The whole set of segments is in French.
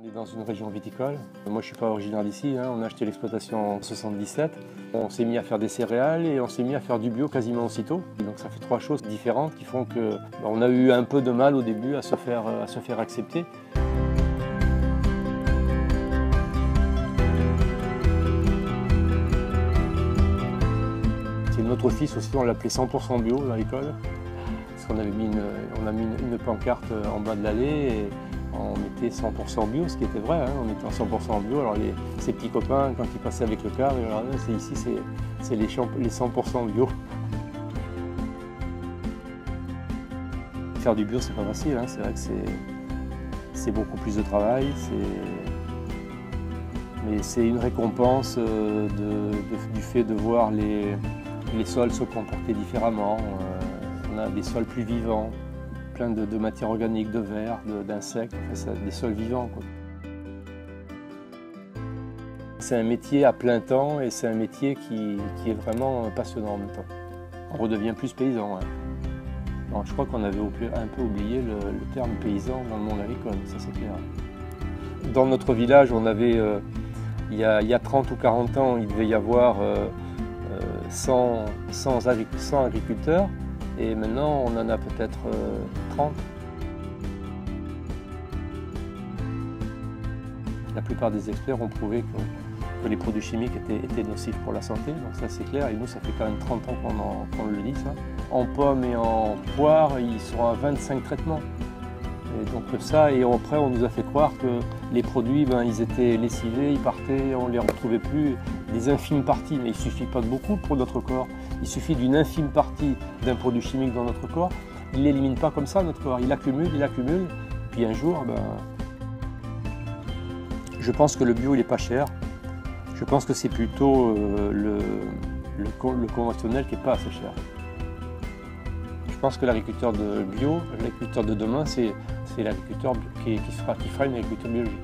On est dans une région viticole. Moi, je ne suis pas originaire d'ici. On a acheté l'exploitation en 77. On s'est mis à faire des céréales et on s'est mis à faire du bio quasiment aussitôt. Donc ça fait trois choses différentes qui font qu'on a eu un peu de mal au début à se faire accepter. C'est notre fils aussi, on l'appelait 100% bio dans l'école. Parce qu'on avait on a mis une pancarte en bas de l'allée et on mettait 100% bio, ce qui était vrai, on était en 100% bio. Alors ses petits copains, quand ils passaient avec le car, ils regardaient, ici c'est les 100% bio. Faire du bio, c'est pas facile, c'est vrai que c'est beaucoup plus de travail, mais c'est une récompense du fait de voir les sols se comporter différemment. On a des sols plus vivants, plein de matières organiques, de vers, d'insectes, des sols vivants, quoi. C'est un métier à plein temps et c'est un métier qui est vraiment passionnant en même temps. On redevient plus paysan. Alors, je crois qu'on avait un peu oublié le terme paysan dans le monde agricole, ça c'est clair. Dans notre village, on avait, il y a 30 ou 40 ans, il devait y avoir 100 agriculteurs. Et maintenant, on en a peut-être 30. La plupart des experts ont prouvé que les produits chimiques étaient nocifs pour la santé, donc ça c'est clair, et nous ça fait quand même 30 ans qu'on le dit ça. En pommes et en poires, ils sont à 25 traitements. Et donc ça, et après on nous a fait croire que les produits, ils étaient lessivés, ils partaient, on ne les retrouvait plus, des infimes parties, mais il ne suffit pas de beaucoup pour notre corps. Il suffit d'une infime partie d'un produit chimique dans notre corps, il ne l'élimine pas comme ça notre corps, il accumule, puis un jour, je pense que le bio il n'est pas cher, je pense que c'est plutôt le conventionnel qui n'est pas assez cher. Je pense que l'agriculteur de bio, l'agriculteur de demain, c'est l'agriculteur qui fera une agriculture biologique.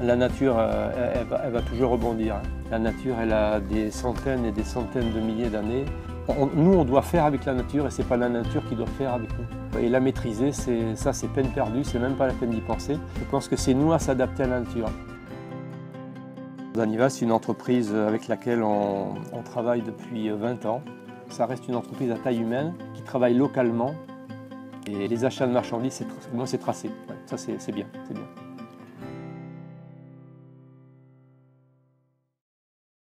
La nature, elle va toujours rebondir. La nature, elle a des centaines et des centaines de milliers d'années. Nous, on doit faire avec la nature et ce n'est pas la nature qui doit faire avec nous. Et la maîtriser, c'est peine perdue, c'est même pas la peine d'y penser. Je pense que c'est nous à s'adapter à la nature. Zaniva, c'est une entreprise avec laquelle on travaille depuis 20 ans. Ça reste une entreprise à taille humaine qui travaille localement. Et les achats de marchandises, moi, c'est tracé. Ouais, ça, c'est bien, c'est bien.